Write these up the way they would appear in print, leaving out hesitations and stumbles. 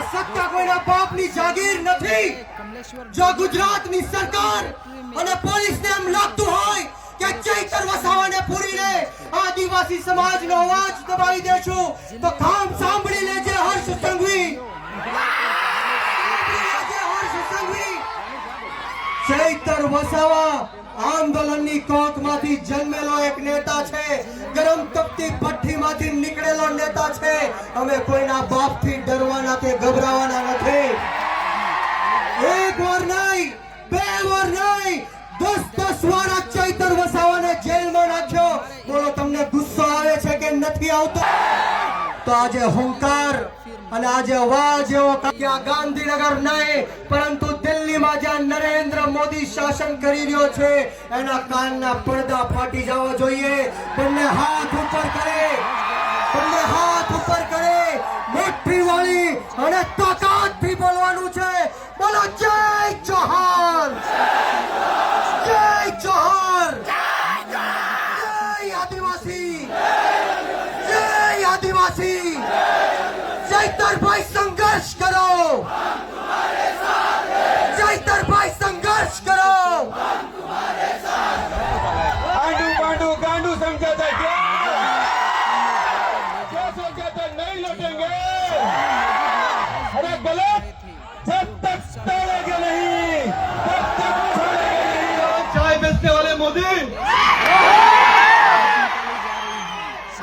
આ સત્તા કોઈના બાપની જાગીર નથી। જો ગુજરાતની સરકાર અને પોલીસને એમ લાગતું હોય કે ચૈતર વસાવાને પૂરીને આદિવાસી સમાજનો અવાજ દબાવી દેશું તો કામ સાંભળી લેજે હર્ષ સંઘવી। ચૈતર વસાવા આંદોલનની કોકમાંથી જન્મેલો એક નેતા છે, ગરમ તપતી ભઠ્ઠીમાંથી નીકળેલો નેતા છે। અમે કોઈના બાપથી ડરવાના કે ગભરાવાના નથી। એક વાર નહીં, બે વાર નહીં, 10 વાર ચૈતર વસાવાને જેલમાં નાખ્યો। બોલો તમને ગુસ્સો આવે છે કે નથી આવતો? તો આજે હુંકાર અને આજે અવાજ એવો કે આ ગાંધીનગર નહીં પરંતુ દિલ્હીમાં જ્યાં નરેન્દ્ર મોદી શાસન કરી રહ્યો છે એના કાનના પડદા ફાટી જવા જોઈએ। બંને હાથ ઉપર કરે, બંને હાથ ઉપર કરે, મુઠ્ઠી વાળી અને તાકાતથી બોલવાનું છે। બોલો જય જોહર, જય જોહર, જય આદિવાસી, જય આદિવાસી। चैतर भाई संघर्ष करो, चैतर भाई संघर्ष करो। गांडू गांडू गांडू समझाता क्या? क्या समझाता? नहीं लौटेंगे। अरे गलत, जब तक छोड़ेंगे नहीं, तब तक छोड़ेंगे नहीं। चाय बेचने वाले मोदी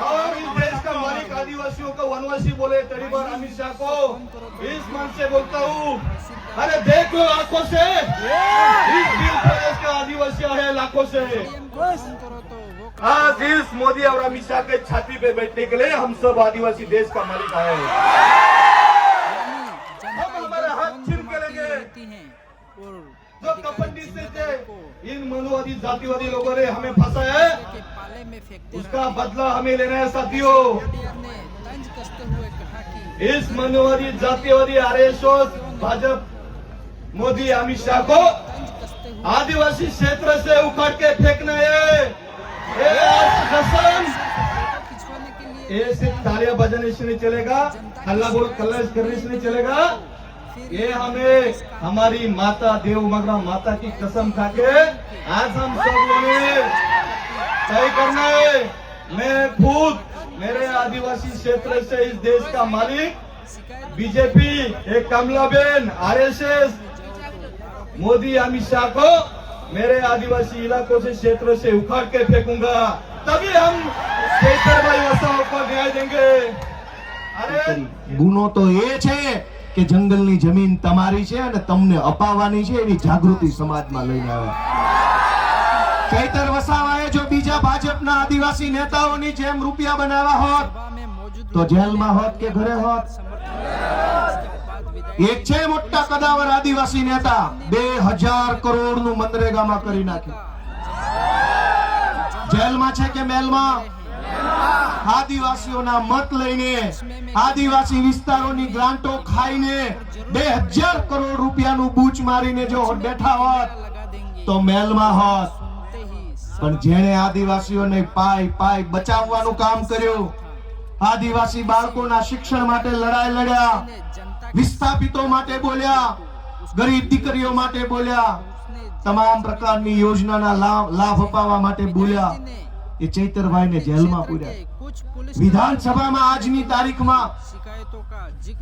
और इस देश का मालिक आदिवासियों को वनवासी बोले तड़ी बार अमित शाह को इस मन से बोलता हूँ, अरे देख लो आंखों से, इस दिल प्रदेश का आदिवासी है लाखों से। आज इस मोदी और अमित शाह के छाती पे बैठने के लिए हम सब आदिवासी देश का मालिक आए। हम हमारे हाथ छीन के लेंगे। जो कपटी से इन मनुवादी जातिवादी लोगों ने हमें फंसाया है, उसका बदला हमें लेना है साथियों। इस मनुवादी जातिवादी आरएसएस भाजपा मोदी अमित शाह को आदिवासी क्षेत्र से उखाड़ के फेंकना है। ये कसम, ये सिर्फ तालियां बजाने से नहीं चलेगा, हल्ला बोल कल्ला करने से नहीं चलेगा। ये हमें हमारी माता देव मगरा माता की कसम खा के आज हम सब लोगों ने तय करना है। मैं खुद मेरे आदिवासी क्षेत्र से इस देश का मालिक बीजेपी, एक कमलाबेन, आरएसएस, मोदी अमित शाह को मेरे आदिवासी इलाकों से क्षेत्र से उखाड़ के फेंकूंगा, तभी हम चैतर भाई वसावा को न्याय देंगे। अरे गुनो तो ये छे કે જંગલની જમીન તમારી છે અને તમને અપાવવાની છે એવી જાગૃતિ સમાજમાં લઈને આવે। ચૈતર વસાવાએ જો બીજા ભાજપના આદિવાસી નેતાઓની જેમ રૂપિયા બનાવ્યા હોત તો જેલમાં હોત કે ઘરે હોત? એક છે મોટા કદાવર આદિવાસી નેતા, 2000 કરોડનું મનરેગામાં કરી નાખ્યું। જેલમાં છે કે મેલમાં? આદિવાસીઓના મત લઈને, આદિવાસી વિસ્તારોની ગ્રાન્ટો ખાઈને 2000 કરોડ રૂપિયાનું બૂચ મારીને જો બેઠા હોત તો મેલમાં હોત। પણ જેણે આદિવાસીઓને પાય પાય બચાવવાનું કામ કર્યું, આદિવાસી બાળકોના શિક્ષણ માટે લડાઈ લડ્યા, વિસ્થાપિતો માટે બોલ્યા, ગરીબ દીકરીઓ માટે બોલ્યા, તમામ પ્રકારની યોજનાના લાભ અપાવવા માટે બોલ્યા, એ ચૈતરભાઈ ને જેલમાં પૂર્યા। વિધાનસભામાં આજની તારીખમાં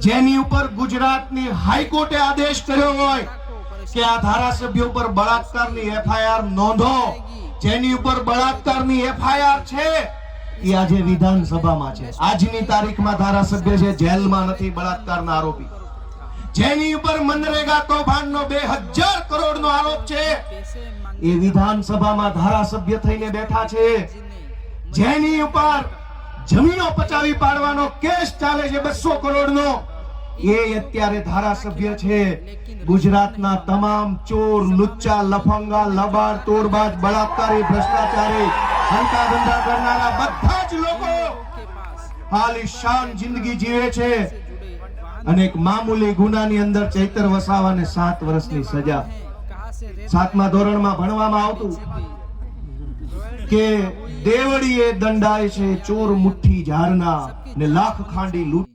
જેની ઉપર ગુજરાતની હાઈકોર્ટે આદેશ કર્યો હોય કે આ ધારાસભ્ય ઉપર બળાત્કારની એફઆઈઆર નોંધો, જેની ઉપર બળાત્કારની એફઆઈઆર છે એ આજે વિધાનસભામાં છે। આજની તારીખમાં ધારાસભ્ય છે, જેલમાં નથી બળાત્કારના આરોપી। જેની ઉપર મનરેગા કૌભાંડનો 2000 કરોડનો આરોપ છે એ વિધાનસભામાં ધારાસભ્ય થઈને બેઠા છે। જેની ઉપર જમીનો પચાવી પાડવાનો કેસ ચાલે છે 200 કરોડનો, એ અત્યારે ધારાસભ્ય છે। ગુજરાતના તમામ ચોર, લુચ્ચા, લફંગા, લબાડ, તોડબાજ, બળાત્કારી, ભ્રષ્ટાચારી, હંતા ધંધા કરનારા બધા જ લોકો આલીશાન જિંદગી જીવે છે અને એક મામૂલી ગુનાની અંદર ચૈતર વસાવાને 7 વર્ષની સજા। 7મા ધોરણમાં ભણવામાં આવતું કે દેવડીએ દંડાય છે ચોર મુઠ્ઠી ઝારના ને લાખ ખાંડી લૂંટ।